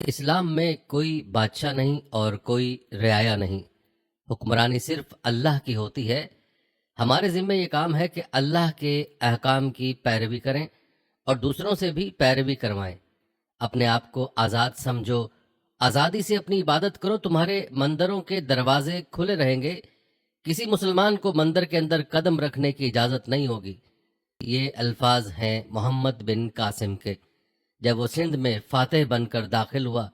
اسلام میں کوئی بادشاہ نہیں اور کوئی رعایا نہیں، حکمرانی صرف اللہ کی ہوتی ہے۔ ہمارے ذمہ یہ کام ہے کہ اللہ کے احکام کی پیروی کریں اور دوسروں سے بھی پیروی کروائیں۔ اپنے آپ کو آزاد سمجھو، آزادی سے اپنی عبادت کرو، تمہارے مندروں کے دروازے کھلے رہیں گے، کسی مسلمان کو مندر کے اندر قدم رکھنے کی اجازت نہیں ہوگی۔ یہ الفاظ ہیں محمد بن قاسم کے جب وہ سندھ میں فاتح بن کر داخل ہوا۔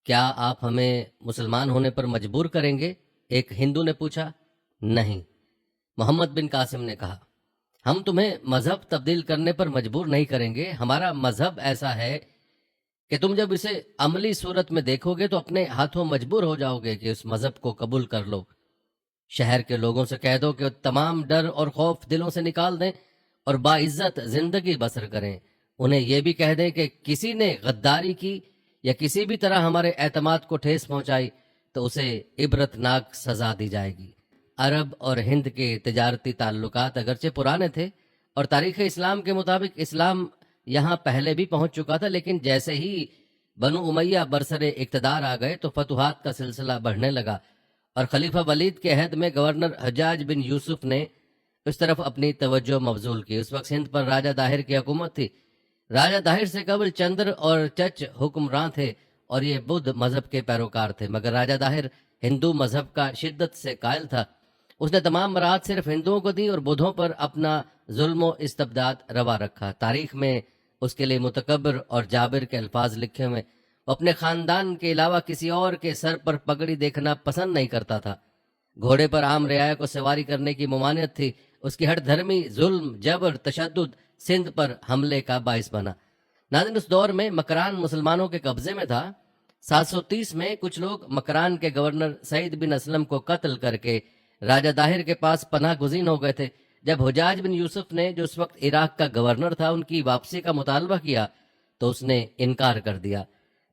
کیا آپ ہمیں مسلمان ہونے پر مجبور کریں گے؟ ایک ہندو نے پوچھا۔ نہیں، محمد بن قاسم نے کہا، ہم تمہیں مذہب تبدیل کرنے پر مجبور نہیں کریں گے۔ ہمارا مذہب ایسا ہے کہ تم جب اسے عملی صورت میں دیکھو گے تو اپنے ہاتھوں مجبور ہو جاؤ گے کہ اس مذہب کو قبول کر لو۔ شہر کے لوگوں سے کہہ دو کہ تمام ڈر اور خوف دلوں سے نکال دیں اور باعزت زندگی بسر کریں۔ انہیں یہ بھی کہہ دیں کہ کسی نے غداری کی یا کسی بھی طرح ہمارے اعتماد کو ٹھیس پہنچائی تو اسے عبرتناک سزا دی جائے گی۔ عرب اور ہند کے تجارتی تعلقات اگرچہ پرانے تھے اور تاریخ اسلام کے مطابق اسلام یہاں پہلے بھی پہنچ چکا تھا، لیکن جیسے ہی بنو امیہ برسر اقتدار آ گئے تو فتوحات کا سلسلہ بڑھنے لگا اور خلیفہ ولید کے عہد میں گورنر حجاج بن یوسف نے اس طرف اپنی توجہ مبذول کی۔ اس وقت سندھ پر راجہ داہر کی حکومت تھی۔ راجہ داہر سے قبل چندر اور چچ حکمراں تھے اور یہ بدھ مذہب کے پیروکار تھے، مگر راجہ داہر ہندو مذہب کا شدت سے قائل تھا۔ اس نے تمام برات صرف ہندوؤں کو دی اور بدھوں پر اپنا ظلم و استبداد روا رکھا۔ تاریخ میں اس کے لیے متکبر اور جابر کے الفاظ لکھے ہوئے۔ وہ اپنے خاندان کے علاوہ کسی اور کے سر پر پگڑی دیکھنا پسند نہیں کرتا تھا۔ گھوڑے پر عام رعایا کو سواری کرنے کی ممانعت تھی۔ اس کی ہر دھرمی ظلم، جبر، تشدد سندھ پر حملے کا باعث بنا۔ ناظرین، اس دور میں مکران مسلمانوں کے قبضے میں تھا۔ 730 میں کچھ لوگ مکران کے گورنر سعید بن اسلم کو قتل کر کے راجہ داہر کے پاس پناہ گزین ہو گئے تھے۔ جب حجاج بن یوسف نے، جو اس وقت عراق کا گورنر تھا، ان کی واپسی کا مطالبہ کیا تو اس نے انکار کر دیا۔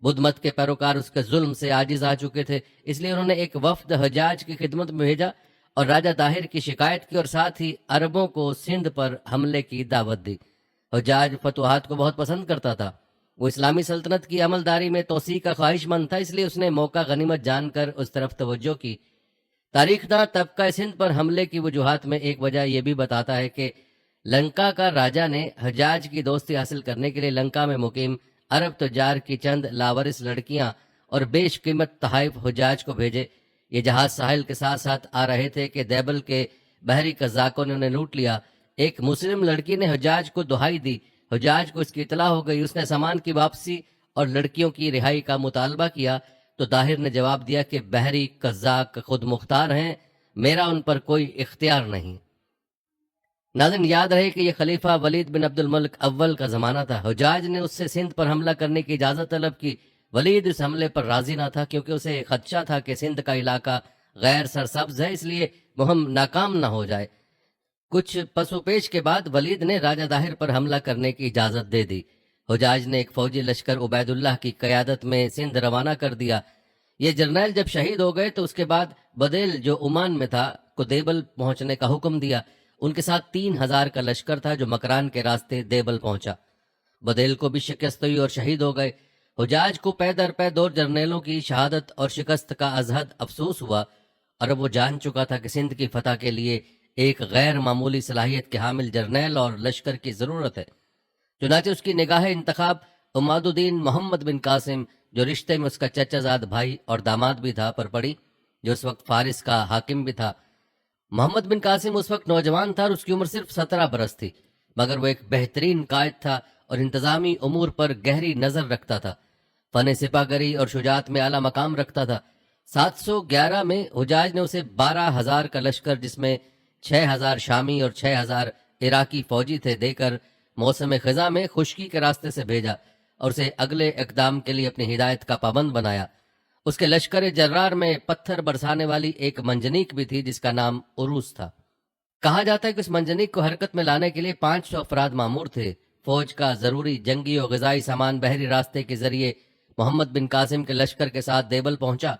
بدھ مت کے پیروکار اس کے ظلم سے عاجز آ چکے تھے، اس لیے انہوں نے ایک وفد حجاج کی خدمت میں بھیجا اور راجہ داہر کی شکایت کی اور ساتھ ہی عربوں کو سندھ پر حملے کی دعوت دی۔ حجاج فتوحات کو بہت پسند کرتا تھا۔ وہ اسلامی سلطنت کی عملداری میں توسیع کا خواہش مند تھا، اس لیے اس نے موقع غنیمت جان کر اس طرف توجہ کی۔ تاریخ داں طبقہ سندھ پر حملے کی وجوہات میں ایک وجہ یہ بھی بتاتا ہے کہ لنکا کا راجہ نے حجاج کی دوستی حاصل کرنے کے لیے لنکا میں مقیم عرب تجار کی چند لاورث لڑکیاں اور بیش قیمت تحائف حجاج کو بھیجے۔ یہ جہاز ساحل کے ساتھ ساتھ آ رہے تھے کہ دیبل کے بحری قزاقوں نے انہیں لوٹ لیا۔ ایک مسلم لڑکی نے حجاج کو دہائی دی۔ حجاج کو اس کی اطلاع ہو گئی۔ اس نے سامان کی واپسی اور لڑکیوں کی رہائی کا مطالبہ کیا تو طاہر نے جواب دیا کہ بحری قزاق خود مختار ہیں، میرا ان پر کوئی اختیار نہیں۔ ناظرین، یاد رہے کہ یہ خلیفہ ولید بن عبد الملک اول کا زمانہ تھا۔ حجاج نے اس سے سندھ پر حملہ کرنے کی اجازت طلب کی۔ ولید اس حملے پر راضی نہ تھا کیونکہ اسے خدشہ تھا کہ سندھ کا علاقہ غیر سرسبز ہے، اس لیے مہم ناکام نہ ہو جائے۔ کچھ پس و پیش کے بعد ولید نے راجہ داہر پر حملہ کرنے کی اجازت دے دی۔ حجاج نے ایک فوجی لشکر عبید اللہ کی قیادت میں سندھ روانہ کر دیا۔ یہ جرنیل جب شہید ہو گئے تو اس کے بعد بدیل، جو عمان میں تھا، کو دیبل پہنچنے کا حکم دیا۔ ان کے ساتھ 3000 کا لشکر تھا جو مکران کے راستے دیبل پہنچا۔ بدیل کو بھی شکست ہوئی اور شہید ہو گئے۔ حجاج کو پے در پے 2 جرنیلوں کی شہادت اور شکست کا ازحد افسوس ہوا اور اب وہ جان چکا تھا کہ سندھ کی فتح کے لیے ایک غیر معمولی صلاحیت کے حامل جرنیل اور لشکر کی ضرورت ہے۔ چنانچہ اس کی نگاہ انتخاب عماد الدین محمد بن قاسم، جو رشتے میں اس کا چچا زاد بھائی اور داماد بھی تھا، پر پڑی، جو اس وقت فارس کا حاکم بھی تھا۔ محمد بن قاسم اس وقت نوجوان تھا اور اس کی عمر صرف 17 برس تھی، مگر وہ ایک بہترین قائد تھا اور انتظامی امور پر گہری نظر رکھتا تھا۔ فن سپاہ گری اور شجاعت میں اعلیٰ مقام رکھتا تھا۔ 711 میں حجاج نے اسے 12,000 کا لشکر، جس میں 6,000 شامی اور 6,000 عراقی فوجی تھے، دے کر موسم خزاں میں خشکی کے راستے سے بھیجا اور اسے اگلے اقدام کے لیے اپنی ہدایت کا پابند بنایا۔ اس کے لشکر جرار میں پتھر برسانے والی ایک منجنیق بھی تھی جس کا نام عروس تھا۔ کہا جاتا ہے کہ اس منجنیق کو حرکت میں لانے کے لیے 500 افراد مامور تھے۔ فوج کا ضروری جنگی اور غذائی سامان بحری راستے کے ذریعے محمد بن قاسم کے لشکر کے ساتھ دیبل پہنچا،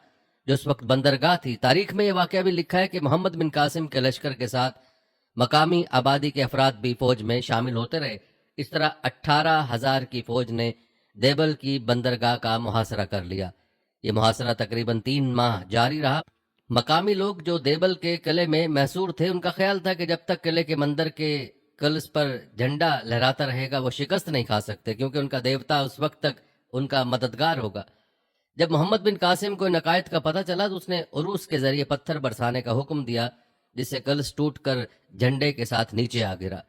جو اس وقت بندرگاہ تھی۔ تاریخ میں یہ واقعہ بھی لکھا ہے کہ محمد بن قاسم کے لشکر کے ساتھ مقامی آبادی کے افراد بھی فوج میں شامل ہوتے رہے۔ اس طرح 18,000 کی فوج نے دیبل کی بندرگاہ کا محاصرہ کر لیا۔ یہ محاصرہ تقریباً 3 ماہ جاری رہا۔ مقامی لوگ جو دیبل کے قلعے میں محصور تھے، ان کا خیال تھا کہ جب تک قلعے کے مندر کے کلس پر جھنڈا لہراتا رہے گا وہ شکست نہیں کھا سکتے، کیونکہ ان کا دیوتا اس وقت تک ان کا مددگار ہوگا۔ جب محمد بن قاسم کو ان عقائد کا پتہ چلا تو اس نے عروس کے ذریعے پتھر برسانے کا حکم دیا، جس سے کلس ٹوٹ کر جھنڈے کے ساتھ نیچے آ گرا۔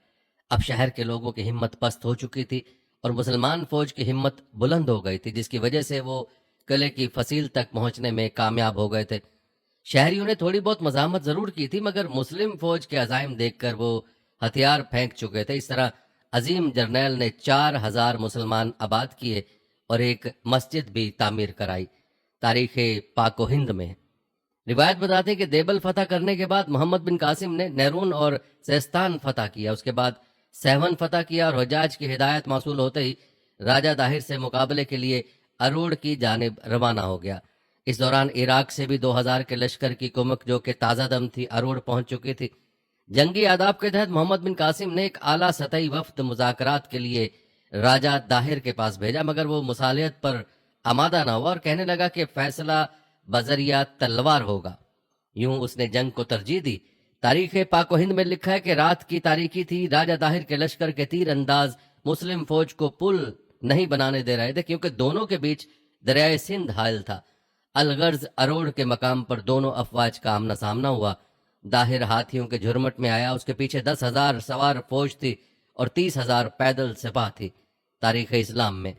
اب شہر کے لوگوں کی ہمت پست ہو چکی تھی اور مسلمان فوج کی ہمت بلند ہو گئی تھی، جس کی وجہ سے وہ قلعے کی فصیل تک پہنچنے میں کامیاب ہو گئے تھے۔ شہریوں نے تھوڑی بہت مزاحمت ضرور کی تھی، مگر مسلم فوج کے عزائم دیکھ کر وہ ہتھیار پھینک چکے تھے۔ اس طرح عظیم جرنیل نے 4000 مسلمان آباد کیے اور ایک مسجد بھی تعمیر کرائی۔ تاریخ پاک و ہند میں روایت بتاتے ہیں کہ دیبل فتح کرنے کے بعد محمد بن قاسم نے نیرون اور سیستان فتح کیا، اس کے بعد سیون فتح کیا اور حجاج کی ہدایت موصول ہوتے ہی راجہ داہر سے مقابلے کے لیے اروڑ کی جانب روانہ ہو گیا۔ اس دوران عراق سے بھی 2000 کے لشکر کی کمک جو کہ تازہ دم تھی اروڑ پہنچ چکی تھی۔ جنگی آداب کے تحت محمد بن قاسم نے ایک اعلیٰ سطحی وفد مذاکرات کے لیے راجہ داہر کے پاس بھیجا، مگر وہ مصالحت پر آمادہ نہ ہوا اور کہنے لگا کہ فیصلہ بذریعہ تلوار ہوگا۔ یوں اس نے جنگ کو ترجیح دی۔ تاریخ پاک و ہند میں لکھا ہے کہ رات کی تاریکی تھی، راجہ داہر کے لشکر کے تیر انداز مسلم فوج کو پل نہیں بنانے دے رہے تھے، کیونکہ دونوں کے بیچ دریائے سندھ حائل تھا۔ الغرض اروڑ کے مقام پر دونوں افواج کا آمنا سامنا ہوا۔ داہر ہاتھیوں کے جھرمٹ میں آیا، اس کے پیچھے 10,000 سوار فوج تھی اور 30,000 پیدل سپاہ تھی۔ تاریخ اسلام میں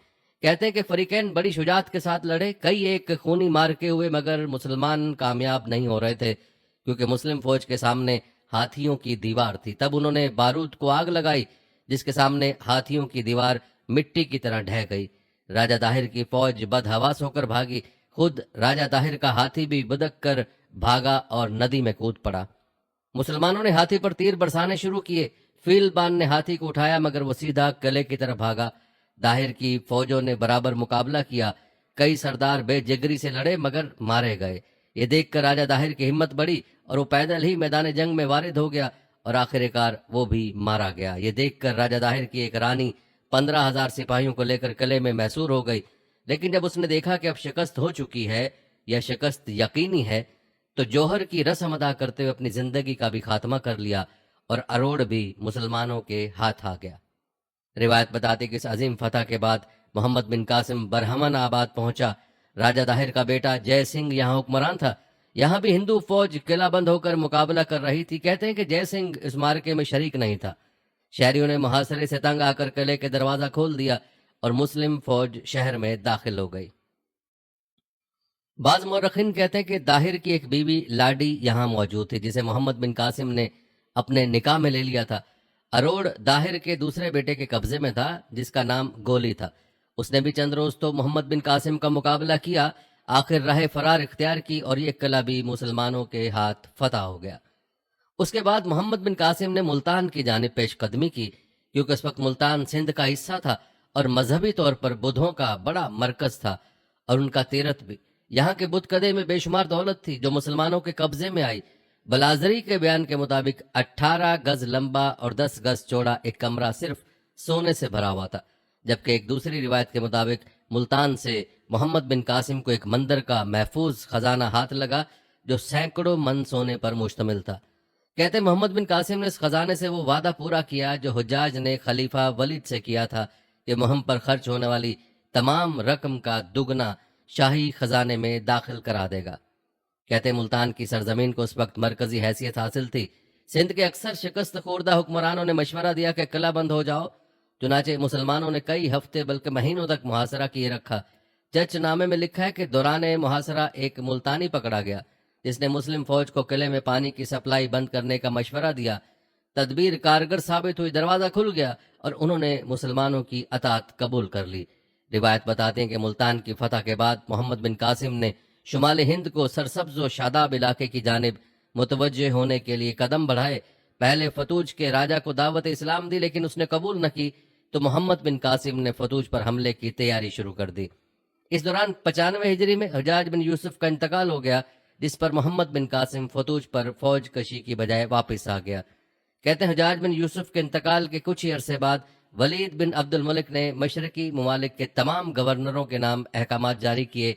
کہتے ہیں کہ فریقین بڑی شجاعت کے ساتھ لڑے، کئی ایک خونی مارکے ہوئے، مگر مسلمان کامیاب نہیں ہو رہے تھے، کیونکہ مسلم فوج کے سامنے ہاتھیوں کی دیوار تھی۔ تب انہوں نے بارود کو آگ لگائی، جس کے سامنے ہاتھیوں کی دیوار مٹی کی طرح ڈھہ گئی۔ راجہ داہر کی فوج بدحواس ہو کر بھاگی، خود راجہ داہر کا ہاتھی بھی بدک کر بھاگا اور ندی میں کود پڑا۔ مسلمانوں نے ہاتھی پر تیر برسانے شروع کیے۔ فیل بان نے ہاتھی کو اٹھایا، مگر وہ سیدھا قلعے کی طرف بھاگا۔ داہر کی فوجوں نے برابر مقابلہ کیا، کئی سردار بے جگری سے لڑے مگر مارے گئے۔ یہ دیکھ کر راجہ داہر کی ہمت بڑھی اور وہ پیدل ہی میدان جنگ میں وارد ہو گیا اور آخر کار وہ بھی مارا گیا۔ یہ دیکھ کر راجہ داہر کی ایک رانی 15,000 سپاہیوں کو لے کر قلعے میں محصور ہو گئی، لیکن جب اس نے دیکھا کہ اب شکست ہو چکی ہے یا شکست یقینی ہے تو جوہر کی رسم ادا کرتے ہوئے اپنی زندگی کا بھی خاتمہ کر لیا اور اروڑ بھی مسلمانوں کے ہاتھ آ گیا۔ روایت بتاتی کہ اس عظیم فتح کے بعد محمد بن قاسم برہمن آباد پہنچا۔ راجہ داہر کا بیٹا جے سنگھ یہاں حکمران تھا۔ یہاں بھی ہندو فوج قلعہ بند ہو کر مقابلہ کر رہی تھی۔ کہتے ہیں کہ جے سنگھ اس معرکے میں شریک نہیں تھا۔ شہریوں نے محاصرے سے تنگ آ کر قلعے کے دروازہ کھول دیا اور مسلم فوج شہر میں داخل ہو گئی۔ بعض مورخین کہتے ہیں کہ داہر کی ایک بیوی لاڈی یہاں موجود تھی، جسے محمد بن قاسم نے اپنے نکاح میں لے لیا تھا۔ اروڑ داہر کے دوسرے بیٹے کے قبضے میں تھا، جس کا نام گولی تھا۔ اس نے بھی چند روز تو محمد بن قاسم کا مقابلہ کیا، آخر راہ فرار اختیار کی اور یہ قلعہ بھی مسلمانوں کے ہاتھ فتح ہو گیا۔ اس کے بعد محمد بن قاسم نے ملتان کی جانب پیش قدمی کی، کیونکہ اس وقت ملتان سندھ کا حصہ تھا اور مذہبی طور پر بدھوں کا بڑا مرکز تھا اور ان کا تیرتھ بھی۔ یہاں کے بت کدے میں بے شمار دولت تھی جو مسلمانوں کے قبضے میں آئی۔ بلازری کے بیان کے مطابق 18 گز لمبا اور 10 گز چوڑا ایک کمرہ صرف سونے سے بھرا ہوا تھا، جبکہ ایک دوسری روایت کے مطابق ملتان سے محمد بن قاسم کو ایک مندر کا محفوظ خزانہ ہاتھ لگا جو سینکڑوں من سونے پر مشتمل تھا۔ کہتے محمد بن قاسم نے اس خزانے سے وہ وعدہ پورا کیا جو حجاج نے خلیفہ ولید سے کیا تھا کہ مہم پر خرچ ہونے والی تمام رقم کا دگنا شاہی خزانے میں داخل کرا دے گا۔ کہتے ملتان کی سرزمین کو اس وقت مرکزی حیثیت حاصل تھی۔ سندھ کے اکثر شکست خوردہ حکمرانوں نے مشورہ دیا کہ قلعہ بند ہو جاؤ، چنانچہ مسلمانوں نے کئی ہفتے بلکہ مہینوں تک محاصرہ کیے رکھا۔ چرچ نامے میں لکھا ہے کہ دوران محاصرہ ایک ملتانی پکڑا گیا جس نے مسلم فوج کو قلعے میں پانی کی سپلائی بند کرنے کا مشورہ دیا۔ تدبیر کارگر ثابت ہوئی، دروازہ کھل گیا اور انہوں نے مسلمانوں کی اطاعت قبول کر لی۔ روایت بتاتے ہیں کہ ملتان کی فتح کے بعد محمد بن قاسم نے شمال ہند کو سرسبز و شاداب علاقے کی جانب متوجہ ہونے کے لیے قدم بڑھائے۔ پہلے فتوج کے راجہ کو دعوت اسلام دی، لیکن اس نے قبول نہ کی تو محمد بن قاسم نے فتوج پر حملے کی تیاری شروع کر دی۔ اس دوران 95 ہجری میں حجاج بن یوسف کا انتقال ہو گیا، جس پر محمد بن قاسم فتوج پر فوج کشی کی بجائے واپس آ گیا۔ کہتے ہیں حجاج بن یوسف کے انتقال کے کچھ ہی عرصے بعد ولید بن عبد الملک نے مشرقی ممالک کے تمام گورنروں کے نام احکامات جاری کیے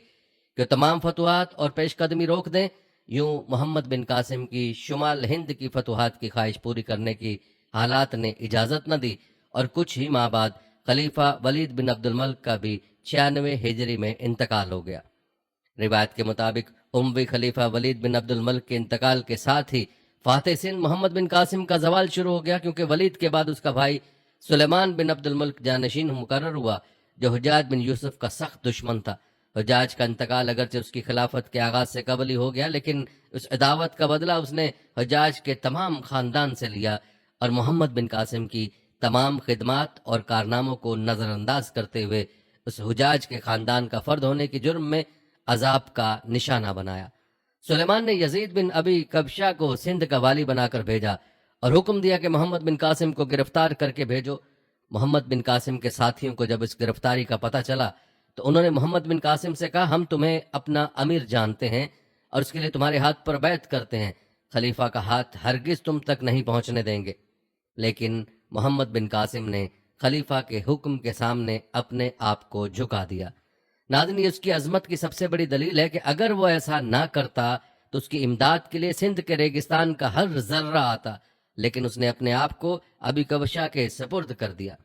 کہ تمام فتوحات اور پیش قدمی روک دیں۔ یوں محمد بن قاسم کی شمال ہند کی فتوحات کی خواہش پوری کرنے کی حالات نے اجازت نہ دی، اور کچھ ہی ماہ بعد خلیفہ ولید بن عبد الملک کا بھی 96 ہجری میں انتقال ہو گیا۔ روایت کے مطابق اموی خلیفہ ولید بن عبد الملک کے انتقال کے ساتھ ہی فاتح سندھ محمد بن قاسم کا زوال شروع ہو گیا، کیونکہ ولید کے بعد اس کا بھائی سلیمان بن عبد الملک جانشین مقرر ہوا، جو حجاج بن یوسف کا سخت دشمن تھا۔ حجاج کا انتقال اگرچہ اس کی خلافت کے آغاز سے قبل ہی ہو گیا، لیکن اس عداوت کا بدلہ اس نے حجاج کے تمام خاندان سے لیا، اور محمد بن قاسم کی تمام خدمات اور کارناموں کو نظر انداز کرتے ہوئے اس حجاج کے خاندان کا فرد ہونے کے جرم میں عذاب کا نشانہ بنایا۔ سلیمان نے یزید بن ابی کبشہ کو سندھ کا والی بنا کر بھیجا اور حکم دیا کہ محمد بن قاسم کو گرفتار کر کے بھیجو۔ محمد بن قاسم کے ساتھیوں کو جب اس گرفتاری کا پتہ چلا تو انہوں نے محمد بن قاسم سے کہا، ہم تمہیں اپنا امیر جانتے ہیں اور اس کے لیے تمہارے ہاتھ پر بیعت کرتے ہیں، خلیفہ کا ہاتھ ہرگز تم تک نہیں پہنچنے دیں گے۔ لیکن محمد بن قاسم نے خلیفہ کے حکم کے سامنے اپنے آپ کو جھکا دیا۔ ناظرین، یہ اس کی عظمت کی سب سے بڑی دلیل ہے کہ اگر وہ ایسا نہ کرتا تو اس کی امداد کے لیے سندھ کے ریگستان کا ہر ذرہ آتا، لیکن اس نے اپنے آپ کو ابی کبشہ کے سپرد کر دیا۔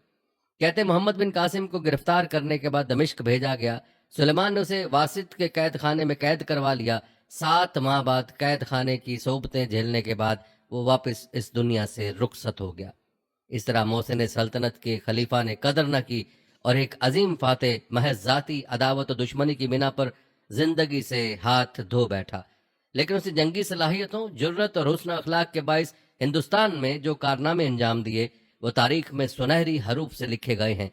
کہتے محمد بن قاسم کو گرفتار کرنے کے بعد دمشق بھیجا گیا۔ سلیمان نے اسے واسط کے قید خانے میں قید کروا لیا۔ 7 ماہ بعد قید خانے کی صعوبتیں جھیلنے کے بعد وہ واپس اس دنیا سے رخصت ہو گیا۔ اس طرح محسن سلطنت کے خلیفہ نے قدر نہ کی اور ایک عظیم فاتح محض ذاتی عداوت و دشمنی کی بنا پر زندگی سے ہاتھ دھو بیٹھا، لیکن اسے جنگی صلاحیتوں، جرت اور حسن اخلاق کے باعث ہندوستان میں جو کارنامے انجام دیے وہ تاریخ میں سنہری حروف سے لکھے گئے ہیں۔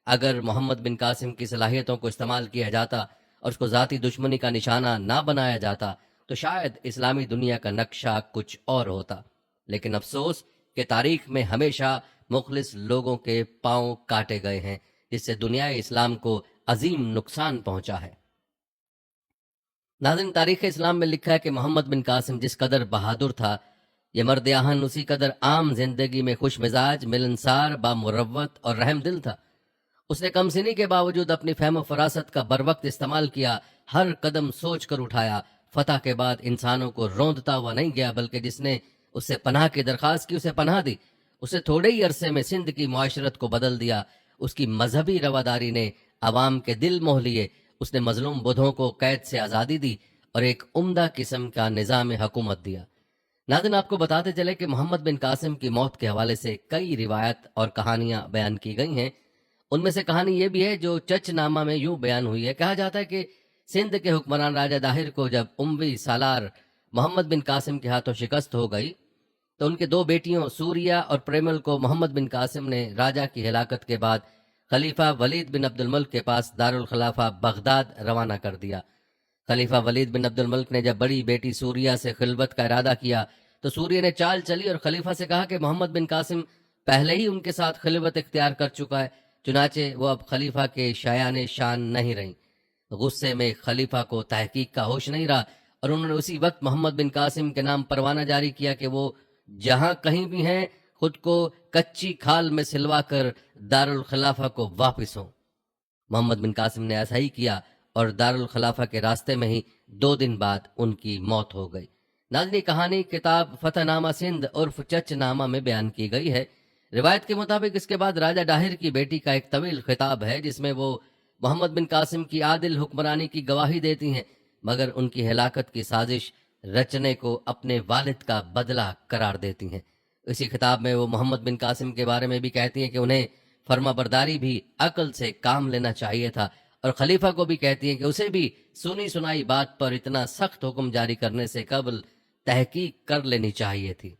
اگر محمد بن قاسم کی صلاحیتوں کو استعمال کیا جاتا اور اس کو ذاتی دشمنی کا نشانہ نہ بنایا جاتا تو شاید اسلامی دنیا کا نقشہ کچھ اور ہوتا، لیکن افسوس کہ تاریخ میں ہمیشہ مخلص لوگوں کے پاؤں کاٹے گئے ہیں، جس سے دنیا اسلام کو عظیم نقصان پہنچا ہے۔ ناظرین، تاریخ اسلام میں لکھا ہے کہ محمد بن قاسم جس قدر بہادر تھا، یہ مرد آہن اسی قدر عام زندگی میں خوش مزاج، ملنسار، بامروت اور رحم دل تھا۔ اس نے کم سنی کے باوجود اپنی فہم و فراست کا بروقت استعمال کیا، ہر قدم سوچ کر اٹھایا۔ فتح کے بعد انسانوں کو روندتا ہوا نہیں گیا، بلکہ جس نے اس سے پناہ کی درخواست کی اسے پناہ دی۔ اسے تھوڑے ہی عرصے میں سندھ کی معاشرت کو بدل دیا۔ اس کی مذہبی رواداری نے عوام کے دل موہ لیے۔ اس نے مظلوم بدھوں کو قید سے آزادی دی اور ایک عمدہ قسم کا نظام حکومت دیا۔ ناظرین، آپ کو بتاتے چلے کہ محمد بن قاسم کی موت کے حوالے سے کئی روایت اور کہانیاں بیان کی گئی ہیں۔ ان میں سے کہانی یہ بھی ہے جو چچ نامہ میں یوں بیان ہوئی ہے۔ کہا جاتا ہے کہ سندھ کے حکمران راجہ داہر کو جب اموی سالار محمد بن قاسم کے ہاتھوں شکست ہو گئی تو ان کے 2 بیٹیوں سوریہ اور پریمل کو محمد بن قاسم نے راجہ کی ہلاکت کے بعد خلیفہ ولید بن عبد الملک کے پاس دارالخلافہ بغداد روانہ کر دیا۔ خلیفہ ولید بن عبد الملک نے جب بڑی بیٹی سوریہ سے خلوت کا ارادہ کیا تو سوریہ نے چال چلی اور خلیفہ سے کہا کہ محمد بن قاسم پہلے ہی ان کے ساتھ خلوت اختیار کر چکا ہے، چنانچہ وہ اب خلیفہ کے شایان شان نہیں رہیں۔ غصے میں خلیفہ کو تحقیق کا ہوش نہیں رہا اور انہوں نے اسی وقت محمد بن قاسم کے نام پروانہ جاری کیا کہ وہ جہاں کہیں بھی ہیں خود کو کچی کھال میں سلوا کر دارالخلافہ کو واپس ہوں۔ محمد بن قاسم نے ایسا ہی کیا اور دارالخلافہ کے راستے میں ہی 2 دن بعد ان کی موت ہو گئی۔ ناظرین، یہ کہانی کتاب فتح نامہ سندھ عرف چچ نامہ میں بیان کی گئی ہے۔ روایت کے مطابق اس کے بعد راجہ ڈاہر کی بیٹی کا ایک طویل خطاب ہے جس میں وہ محمد بن قاسم کی عادل حکمرانی کی گواہی دیتی ہیں، مگر ان کی ہلاکت کی سازش رچنے کو اپنے والد کا بدلہ قرار دیتی ہیں۔ اسی خطاب میں وہ محمد بن قاسم کے بارے میں بھی کہتی ہیں کہ انہیں فرما برداری بھی عقل سے کام لینا چاہیے تھا، اور خلیفہ کو بھی کہتی ہیں کہ اسے بھی سنی سنائی بات پر اتنا سخت حکم جاری کرنے سے قبل تحقیق کر لینی چاہیے تھی۔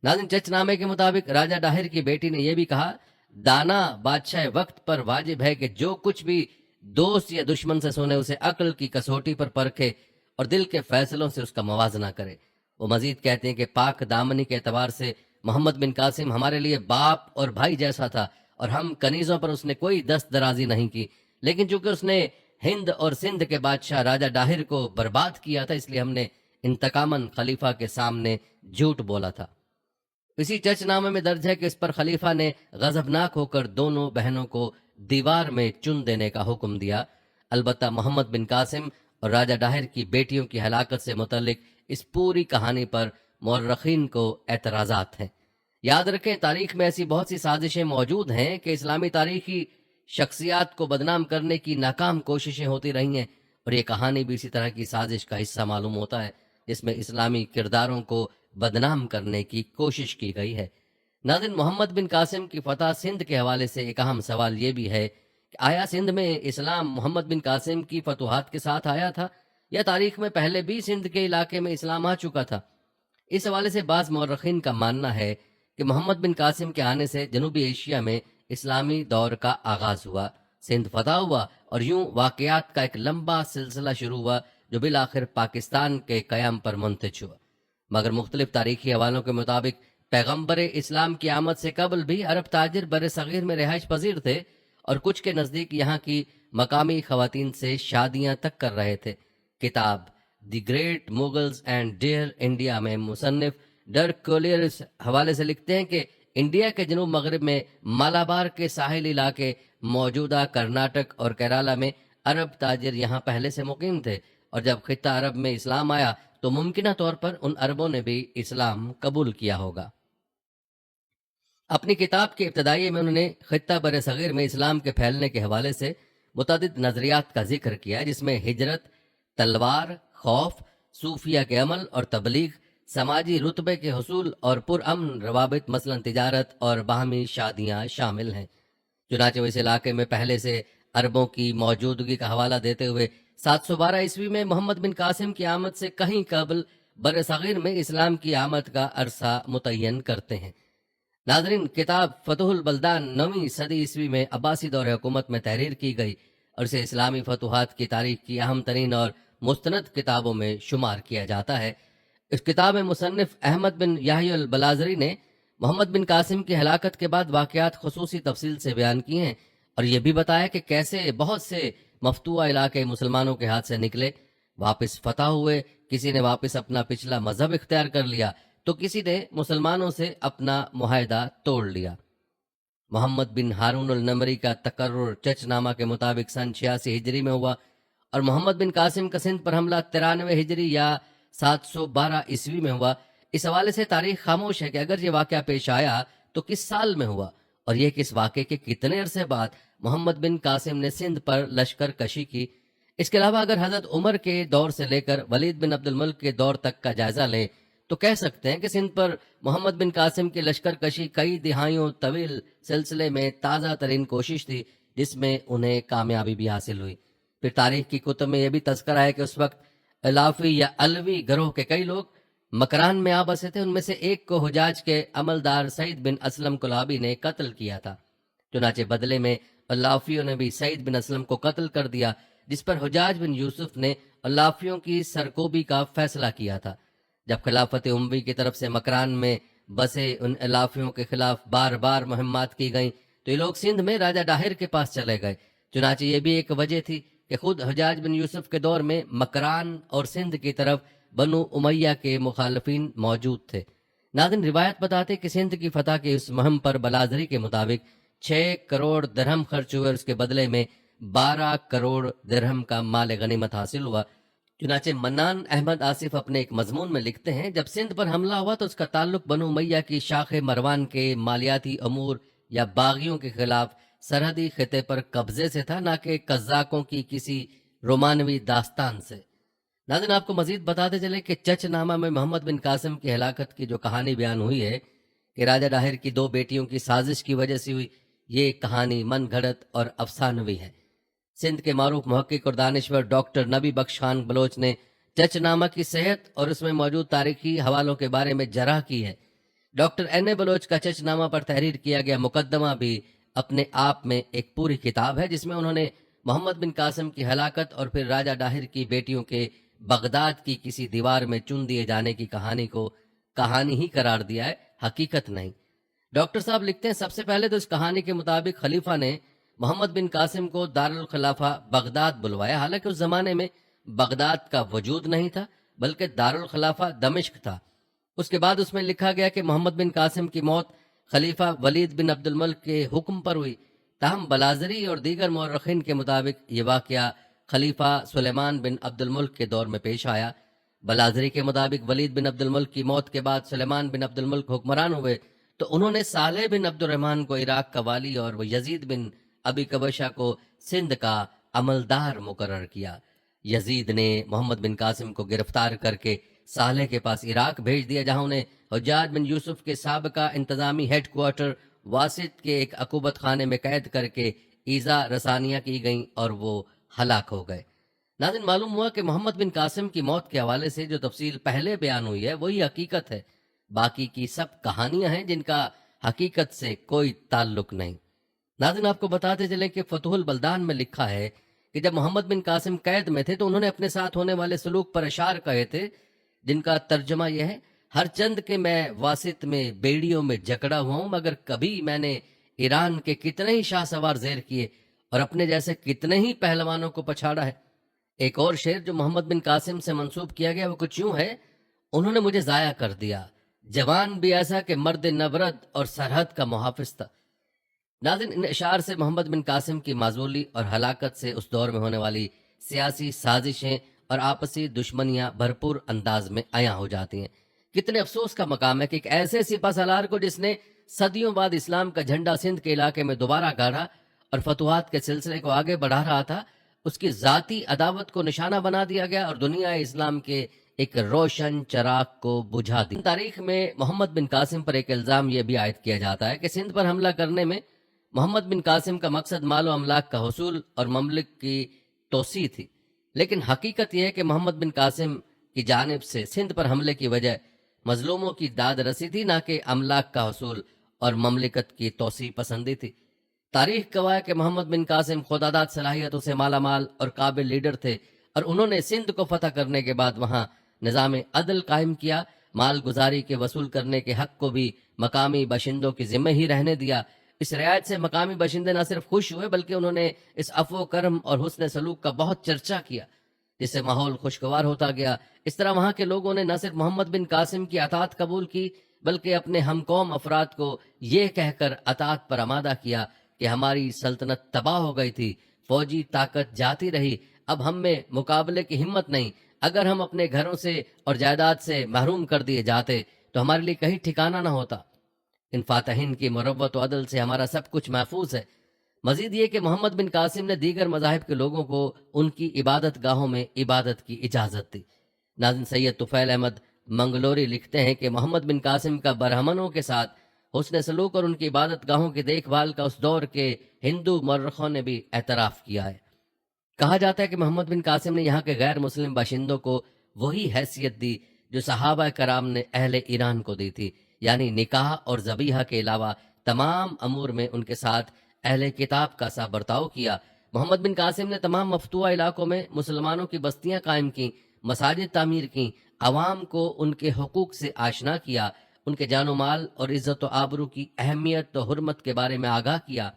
ناظرین، چچ نامے کے مطابق راجہ ڈاہر کی بیٹی نے یہ بھی کہا، دانا بادشاہ وقت پر واجب ہے کہ جو کچھ بھی دوست یا دشمن سے سنے اسے عقل کی کسوٹی پر پرکھے اور دل کے فیصلوں سے اس کا موازنہ کرے۔ وہ مزید کہتے ہیں کہ پاک دامنی کے اعتبار سے محمد بن قاسم ہمارے لیے باپ اور بھائی جیسا تھا، اور ہم کنیزوں پر اس نے کوئی دست درازی نہیں کی، لیکن چونکہ اس نے ہند اور سندھ کے بادشاہ راجہ ڈاہر کو برباد کیا تھا، اس لیے ہم نے انتقاماً خلیفہ کے سامنے جھوٹ بولا تھا۔ اسی چچ نامے میں درج ہے کہ اس پر خلیفہ نے غضبناک ہو کر دونوں بہنوں کو دیوار میں چن دینے کا حکم دیا۔ البتہ محمد بن قاسم اور راجہ ڈاہر کی بیٹیوں کی ہلاکت سے متعلق اس پوری کہانی پر مورخین کو اعتراضات ہیں۔ یاد رکھیں، تاریخ میں ایسی بہت سی سازشیں موجود ہیں کہ اسلامی تاریخی شخصیات کو بدنام کرنے کی ناکام کوششیں ہوتی رہی ہیں، اور یہ کہانی بھی اسی طرح کی سازش کا حصہ معلوم ہوتا ہے جس میں اسلامی کرداروں کو بدنام کرنے کی کوشش کی گئی ہے۔ ناظرین، محمد بن قاسم کی فتح سندھ کے حوالے سے ایک اہم سوال یہ بھی ہے کہ آیا سندھ میں اسلام محمد بن قاسم کی فتوحات کے ساتھ آیا تھا، یا تاریخ میں پہلے بھی سندھ کے علاقے میں اسلام آ چکا تھا؟ اس حوالے سے بعض مورخین کا ماننا ہے کہ محمد بن قاسم کے آنے سے جنوبی ایشیا میں اسلامی دور کا آغاز ہوا، سندھ فتح ہوا، اور یوں واقعات کا ایک لمبا سلسلہ شروع ہوا جو بالآخر پاکستان کے قیام پر منتج ہوا۔ مگر مختلف تاریخی حوالوں کے مطابق پیغمبر اسلام کی آمد سے قبل بھی عرب تاجر بر صغیر میں رہائش پذیر تھے، اور کچھ کے نزدیک یہاں کی مقامی خواتین سے شادیاں تک کر رہے تھے۔ کتاب the great Mughals and dear India میں مصنف ڈرک کولیئر اس حوالے سے لکھتے ہیں کہ انڈیا کے جنوب مغرب میں مالابار کے ساحلی علاقے، موجودہ کرناٹک اور کیرالہ میں عرب تاجر یہاں پہلے سے مقیم تھے، اور جب خطہ عرب میں اسلام آیا تو ممکنہ طور پر ان عربوں نے بھی اسلام قبول کیا ہوگا۔ اپنی کتاب کے ابتدائی میں انہوں نے خطہ بر صغیر میں اسلام کے پھیلنے کے حوالے سے متعدد نظریات کا ذکر کیا، جس میں ہجرت، تلوار، خوف، صوفیہ کے عمل اور تبلیغ، سماجی رتبے کے حصول اور پرامن روابط مثلا تجارت اور باہمی شادیاں شامل ہیں۔ چنانچہ وہ اس علاقے میں پہلے سے عربوں کی موجودگی کا حوالہ دیتے ہوئے 712 عیسوی میں محمد بن قاسم کی آمد سے کہیں قبل بر صغیر میں اسلام کی آمد کا عرصہ متعین کرتے ہیں۔ ناظرین، کتاب فتح البلدان 9ویں صدی عیسوی میں عباسی دور حکومت میں تحریر کی گئی، اور اسے اسلامی فتوحات کی تاریخ کی اہم ترین اور مستند کتابوں میں شمار کیا جاتا ہے۔ اس کتاب میں مصنف احمد بن یحیی البلازری نے محمد بن قاسم کی ہلاکت کے بعد واقعات خصوصی تفصیل سے بیان کیے ہیں، اور یہ بھی بتایا کہ کیسے بہت سے مفتوحہ علاقے مسلمانوں کے ہاتھ سے نکلے، واپس فتح ہوئے، کسی نے واپس اپنا پچھلا مذہب اختیار کر لیا تو کسی نے مسلمانوں سے اپنا معاہدہ توڑ لیا۔ محمد بن ہارون النمری کا تقرر چچ نامہ کے مطابق سن 86 ہجری میں ہوا، اور محمد بن قاسم کا سندھ پر حملہ 93 ہجری یا 712 عیسوی میں ہوا۔ اس حوالے سے تاریخ خاموش ہے کہ اگر یہ واقعہ پیش آیا تو کس سال میں ہوا، اور یہ کہ اس واقعے کے کتنے عرصے بعد محمد بن قاسم نے سندھ پر لشکر کشی کی۔ اس کے علاوہ اگر حضرت عمر کے دور سے لے کر ولید بن عبد الملک کے دور تک کا جائزہ لیں تو کہہ سکتے ہیں کہ سندھ پر محمد بن قاسم کی لشکر کشی کئی دہائیوں طویل سلسلے میں تازہ ترین کوشش تھی، جس میں انہیں کامیابی بھی حاصل ہوئی۔ پھر تاریخ کی کتب میں یہ بھی تذکرہ ہے کہ اس وقت الافی یا الوی گروہ کے کئی لوگ مکران میں آ بسے تھے۔ ان میں سے ایک کو حجاج کے عملدار سعید بن اسلم کلابی نے قتل کیا تھا۔ چنانچہ بدلے میں الافیوں نے بھی سعید بن اسلم کو قتل کر دیا، جس پر حجاج بن یوسف نے الافیوں کی سرکوبی کا فیصلہ کیا تھا۔ جب خلافت اموی کی طرف سے مکران میں بسے ان الافیوں کے خلاف بار بار مہمات کی گئیں تو یہ لوگ سندھ میں راجہ ڈاہر کے پاس چلے گئے۔ چنانچہ یہ بھی ایک وجہ تھی کہ خود حجاج بن یوسف کے دور میں مکران اور سندھ کی طرف بنو امیہ کے مخالفین موجود تھے۔ ناظرین، روایت بتاتے کہ سندھ کی فتح کی اس مہم پر بلازری کے مطابق 6 کروڑ درہم خرچ ہوئے، اور اس کے بدلے میں 12 کروڑ درہم کا مال غنیمت حاصل ہوا۔ چنانچہ منان احمد آصف اپنے ایک مضمون میں لکھتے ہیں، جب سندھ پر حملہ ہوا تو اس کا تعلق بنو امیہ کی شاخ مروان کے مالیاتی امور یا باغیوں کے خلاف سرحدی خطے پر قبضے سے تھا، نہ کہ قزاقوں کی کسی رومانوی داستان سے۔ ناظرین، آپ کو مزید بتاتے چلے کہ چچ نامہ میں محمد بن قاسم کی ہلاکت کی جو کہانی بیان ہوئی ہے کہ راجہ ڈاہر کی 2 بیٹیوں کی سازش کی وجہ سے ہوئی، یہ کہانی من گھڑت اور افسانوی ہے۔ سندھ کے معروف محقق اور دانشور ڈاکٹر نبی بخش خان بلوچ نے چچ نامہ کی صحت اور اس میں موجود تاریخی حوالوں کے بارے میں جرح کی ہے۔ ڈاکٹر این بلوچ کا چچ نامہ پر تحریر کیا گیا مقدمہ بھی اپنے آپ میں ایک پوری کتاب ہے، جس میں انہوں نے محمد بن قاسم کی ہلاکت اور پھر راجہ ڈاہر کی بیٹیوں کے بغداد کی کسی دیوار میں چن دیے جانے کی کہانی کو کہانی ہی قرار دیا ہے، حقیقت نہیں۔ ڈاکٹر صاحب لکھتے ہیں، سب سے پہلے تو اس کہانی کے مطابق خلیفہ نے محمد بن قاسم کو دارالخلافہ بغداد بلوایا، حالانکہ اس زمانے میں بغداد کا وجود نہیں تھا، بلکہ دارالخلافہ دمشق تھا۔ اس کے بعد اس میں لکھا گیا کہ محمد بن قاسم کی موت خلیفہ ولید بن عبد الملک کے حکم پر ہوئی، تاہم بلازری اور دیگر مورخین کے مطابق یہ واقعہ خلیفہ سلیمان بن عبد الملک کے دور میں پیش آیا۔ بلازری کے مطابق ولید بن عبد الملک کی موت کے بعد سلیمان بن عبد الملک حکمران ہوئے تو انہوں نے صالح بن عبد الرحمن کو عراق کا والی اور وہ یزید بن ابی قبشہ کو سندھ کا عملدار مقرر کیا۔ یزید نے محمد بن قاسم کو گرفتار کر کے صالح کے پاس عراق بھیج دیا، جہاں انہیں حجاج بن یوسف کے سابقہ انتظامی ہیڈ کوارٹر واسط کے ایک عقوبت خانے میں قید کر کے ایذا رسانیاں کی گئیں اور وہ ہلاک ہو گئے۔ ناظرین، معلوم ہوا کہ محمد بن قاسم کی موت کے حوالے سے جو تفصیل پہلے بیان ہوئی ہے وہی حقیقت ہے، باقی کی سب کہانیاں ہیں جن کا حقیقت سے کوئی تعلق نہیں۔ ناظرین، آپ کو بتاتے چلیں کہ فتح البلدان میں لکھا ہے کہ جب محمد بن قاسم قید میں تھے تو انہوں نے اپنے ساتھ ہونے والے سلوک پر اشعار کہے تھے، جن کا ترجمہ یہ ہے: ہر چند کے میں واسط میں بیڑیوں میں جکڑا ہوا ہوں، مگر کبھی میں نے ایران کے کتنے ہی شاہ سوار زیر کیے اور اپنے جیسے کتنے ہی پہلوانوں کو پچھاڑا ہے۔ ایک اور شعر جو محمد بن قاسم سے منسوب کیا گیا وہ کچھ یوں ہے: انہوں نے مجھے ضائع کر دیا، جوان بھی ایسا کہ مرد نبرد اور سرحد کا محافظ تھا۔ ناظرین، ان اشعار سے محمد بن قاسم کی معزولی اور ہلاکت سے اس دور میں ہونے والی سیاسی سازشیں اور آپسی دشمنیاں بھرپور انداز میں عیاں ہو جاتی ہیں۔ کتنے افسوس کا مقام ہے کہ ایک ایسے سپہ سالار کو جس نے صدیوں بعد اسلام کا جھنڈا سندھ کے علاقے میں دوبارہ گاڑا اور فتوحات کے سلسلے کو آگے بڑھا رہا تھا، اس کی ذاتی عداوت کو نشانہ بنا دیا گیا اور دنیا اسلام کے ایک روشن چراغ کو بجھا دیا۔ تاریخ میں محمد بن قاسم پر ایک الزام یہ بھی عائد کیا جاتا ہے کہ سندھ پر حملہ کرنے میں محمد بن قاسم کا مقصد مال و املاک کا حصول اور مملک کی توسیع تھی، لیکن حقیقت یہ ہے کہ محمد بن قاسم کی جانب سے سندھ پر حملے کی وجہ مظلوموں کی داد رسی تھی، نہ کہ املاک کا حصول اور مملکت کی توسیع پسندی تھی۔ تاریخ گواہ ہے کہ محمد بن قاسم خوداداد صلاحیتوں سے مالا مال اور قابل لیڈر تھے، اور انہوں نے سندھ کو فتح کرنے کے بعد وہاں نظام عدل قائم کیا، مال گزاری کے وصول کرنے کے حق کو بھی مقامی باشندوں کے ذمہ ہی رہنے دیا۔ اس رعایت سے مقامی باشندے نہ صرف خوش ہوئے بلکہ انہوں نے اس عفو و کرم اور حسن سلوک کا بہت چرچا کیا، جس سے ماحول خوشگوار ہوتا گیا۔ اس طرح وہاں کے لوگوں نے نہ صرف محمد بن قاسم کی اطاعت قبول کی بلکہ اپنے ہم قوم افراد کو یہ کہہ کر اطاعت پر آمادہ کیا کہ ہماری سلطنت تباہ ہو گئی تھی، فوجی طاقت جاتی رہی، اب ہم میں مقابلے کی ہمت نہیں، اگر ہم اپنے گھروں سے اور جائیداد سے محروم کر دیے جاتے تو ہمارے لیے کہیں ٹھکانہ نہ ہوتا۔ ان فاتحین کی مروت و عدل سے ہمارا سب کچھ محفوظ ہے۔ مزید یہ کہ محمد بن قاسم نے دیگر مذاہب کے لوگوں کو ان کی عبادت گاہوں میں عبادت کی اجازت دی۔ ناظرین، سید طفیل احمد منگلوری لکھتے ہیں کہ محمد بن قاسم کا برہمنوں کے ساتھ حسن سلوک اور ان کی عبادت گاہوں کی دیکھ بھال کا اس دور کے ہندو مورخوں نے بھی اعتراف کیا ہے۔ کہا جاتا ہے کہ محمد بن قاسم نے یہاں کے غیر مسلم باشندوں کو وہی حیثیت دی جو صحابہ کرام نے اہل ایران کو دی تھی، یعنی نکاح اور ذبیحہ کے علاوہ تمام امور میں ان کے ساتھ اہل کتاب کا سا برتاؤ کیا۔ محمد بن قاسم نے تمام مفتوحہ علاقوں میں مسلمانوں کی بستیاں قائم کیں، مساجد تعمیر کیں، عوام کو ان کے حقوق سے آشنا کیا، ان کے جان و مال اور عزت و آبرو کی اہمیت و حرمت کے بارے میں آگاہ کیا۔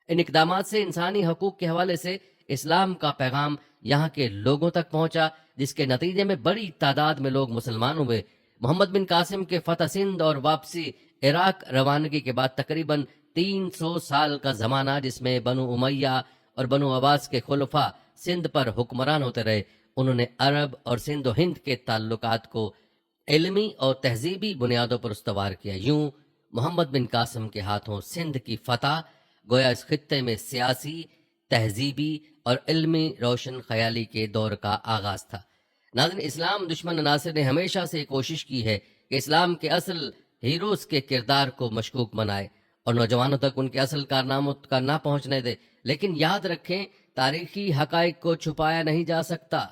ان اقدامات سے انسانی حقوق کے حوالے سے اسلام کا پیغام یہاں کے لوگوں تک پہنچا، جس کے نتیجے میں بڑی تعداد میں لوگ مسلمان ہوئے۔ محمد بن قاسم کے فتح سندھ اور واپسی عراق روانگی کے بعد تقریباً 300 سال کا زمانہ، جس میں بنو امیہ اور بنو عباس کے خلفاء سندھ پر حکمران ہوتے رہے، انہوں نے عرب اور سندھ و ہند کے تعلقات کو علمی اور تہذیبی بنیادوں پر استوار کیا۔ یوں محمد بن قاسم کے ہاتھوں سندھ کی فتح گویا اس خطے میں سیاسی، تہذیبی اور علمی روشن خیالی کے دور کا آغاز تھا۔ ناظرین، اسلام دشمن عناصر نے ہمیشہ سے کوشش کی ہے کہ اسلام کے اصل ہیروز کے کردار کو مشکوک بنائے اور نوجوانوں تک ان کے اصل کارناموں کا نہ پہنچنے دے، لیکن یاد رکھیں تاریخی حقائق کو چھپایا نہیں جا سکتا۔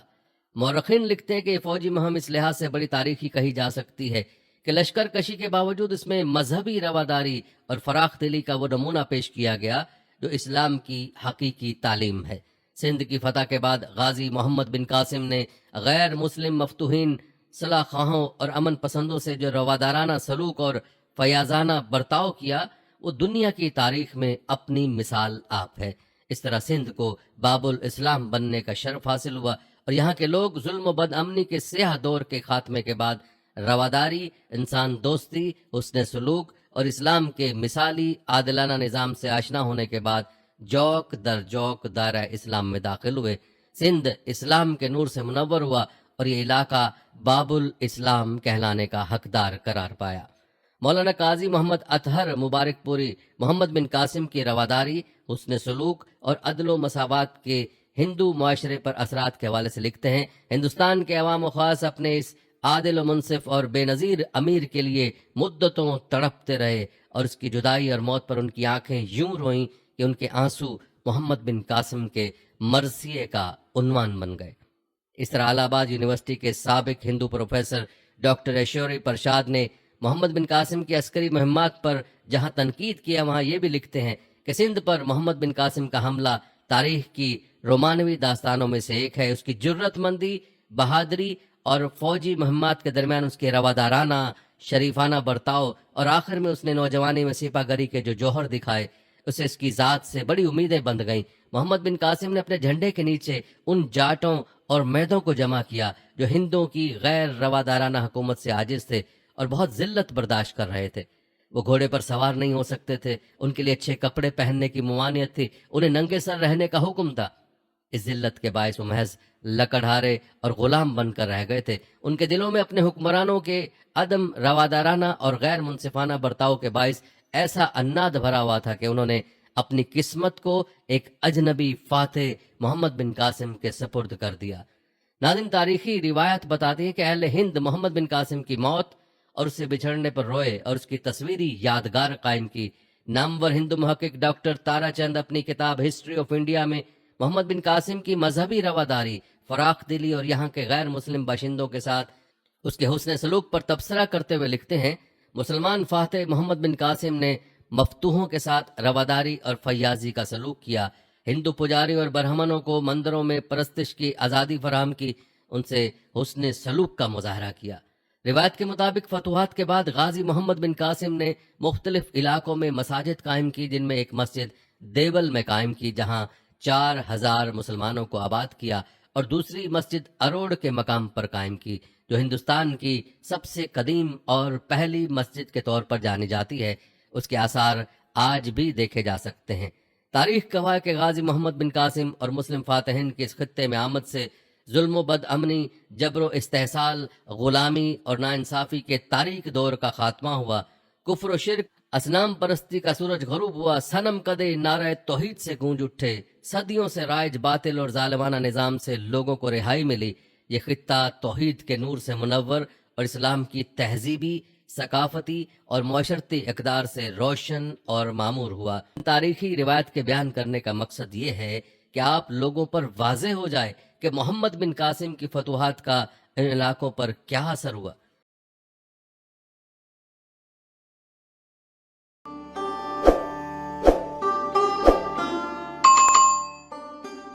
مورخین لکھتے ہیں کہ یہ فوجی مہم اس لحاظ سے بڑی تاریخی کہی جا سکتی ہے کہ لشکر کشی کے باوجود اس میں مذہبی رواداری اور فراخ دلی کا وہ نمونہ پیش کیا گیا جو اسلام کی حقیقی تعلیم ہے۔ سندھ کی فتح کے بعد غازی محمد بن قاسم نے غیر مسلم مفتوحین، صلاح خواہوں اور امن پسندوں سے جو روادارانہ سلوک اور فیاضانہ برتاؤ کیا، وہ دنیا کی تاریخ میں اپنی مثال آپ ہے۔ اس طرح سندھ کو باب الاسلام بننے کا شرف حاصل ہوا اور یہاں کے لوگ ظلم و بد امنی کے سیاہ دور کے خاتمے کے بعد رواداری، انسان دوستی، حسن سلوک اور اسلام کے مثالی عادلانہ نظام سے آشنا ہونے کے بعد جوک در جوک دائرہ اسلام میں داخل ہوئے۔ سندھ اسلام کے نور سے منور ہوا اور یہ علاقہ باب الاسلام کہلانے کا حقدار قرار پایا۔ مولانا قاضی محمد اطہر مبارک پوری محمد بن قاسم کی رواداری، حسن سلوک اور عدل و مساوات کے ہندو معاشرے پر اثرات کے حوالے سے لکھتے ہیں، ہندوستان کے عوام و خاص اپنے اس عادل و منصف اور بے نظیر امیر کے لیے مدتوں تڑپتے رہے اور اس کی جدائی اور موت پر ان کی آنکھیں یوں روئیں کہ ان کے آنسو محمد بن قاسم کے مرثیے کا عنوان بن گئے۔ اس طرح الہ آباد یونیورسٹی کے سابق ہندو پروفیسر ڈاکٹر ایشوری پرشاد نے محمد بن قاسم کی عسکری مہمات پر جہاں تنقید کیا وہاں یہ بھی لکھتے ہیں کہ سندھ پر محمد بن قاسم کا حملہ تاریخ کی رومانوی داستانوں میں سے ایک ہے۔ اس کی جرت مندی، بہادری اور فوجی مہمات کے درمیان اس کے روادارانہ، شریفانہ برتاؤ اور آخر میں اس نے نوجوانی میں سپاہ گری کے جو جوہر دکھائے، اسے اس کی ذات سے بڑی امیدیں بندھ گئیں۔ محمد بن قاسم نے اپنے جھنڈے کے نیچے ان جاٹوں اور میدوں کو جمع کیا جو ہندوؤں کی غیر روادارانہ حکومت سے عاجز تھے اور بہت ذلت برداشت کر رہے تھے۔ وہ گھوڑے پر سوار نہیں ہو سکتے تھے، ان کے لیے اچھے کپڑے پہننے کی ممانعت تھی، انہیں ننگے سر رہنے کا حکم تھا۔ اس ذلت کے باعث وہ محض لکڑہارے اور غلام بن کر رہ گئے تھے۔ ان کے دلوں میں اپنے حکمرانوں کے عدم روادارانہ اور غیر منصفانہ برتاؤ کے باعث ایسا عناد بھرا ہوا تھا کہ انہوں نے اپنی قسمت کو ایک اجنبی فاتح محمد بن قاسم کے سپرد کر دیا۔ ناظرین، تاریخی روایت بتاتی ہے کہ اہل ہند محمد بن قاسم کی موت اور اس سے بچھڑنے پر روئے اور اس کی تصویری یادگار قائم کی۔ نامور ہندو محقق ڈاکٹر تارا چند اپنی کتاب ہسٹری آف انڈیا میں محمد بن قاسم کی مذہبی رواداری، فراخ دلی اور یہاں کے غیر مسلم باشندوں کے ساتھ اس کے حسن سلوک پر تبصرہ کرتے ہوئے لکھتے ہیں، مسلمان فاتح محمد بن قاسم نے مفتوحوں کے ساتھ رواداری اور فیاضی کا سلوک کیا، ہندو پجاری اور برہمنوں کو مندروں میں پرستش کی آزادی فراہم کی، ان سے حسن سلوک کا مظاہرہ کیا۔ روایت کے مطابق فتوحات کے بعد غازی محمد بن قاسم نے مختلف علاقوں میں مساجد قائم کی، جن میں ایک مسجد دیول میں قائم کی جہاں 4000 مسلمانوں کو آباد کیا، اور دوسری مسجد اروڑ کے مقام پر قائم کی جو ہندوستان کی سب سے قدیم اور پہلی مسجد کے طور پر جانی جاتی ہے۔ اس کے آثار آج بھی دیکھے جا سکتے ہیں۔ تاریخ گواہ ہے کہ غازی محمد بن قاسم اور مسلم فاتحین کی اس خطے میں آمد سے ظلم و بد امنی، جبر و استحصال، غلامی اور ناانصافی کے تاریک دور کا خاتمہ ہوا، کفر و شرک، اصنام پرستی کا سورج غروب ہوا، صنم کدے نعرہ توحید سے گونج اٹھے، صدیوں سے رائج باطل اور ظالمانہ نظام سے لوگوں کو رہائی ملی۔ یہ خطہ توحید کے نور سے منور اور اسلام کی تہذیبی، ثقافتی اور معاشرتی اقدار سے روشن اور معمور ہوا۔ تاریخی روایت کے بیان کرنے کا مقصد یہ ہے کہ آپ لوگوں پر واضح ہو جائے کہ محمد بن قاسم کی فتوحات کا ان علاقوں پر کیا اثر ہوا۔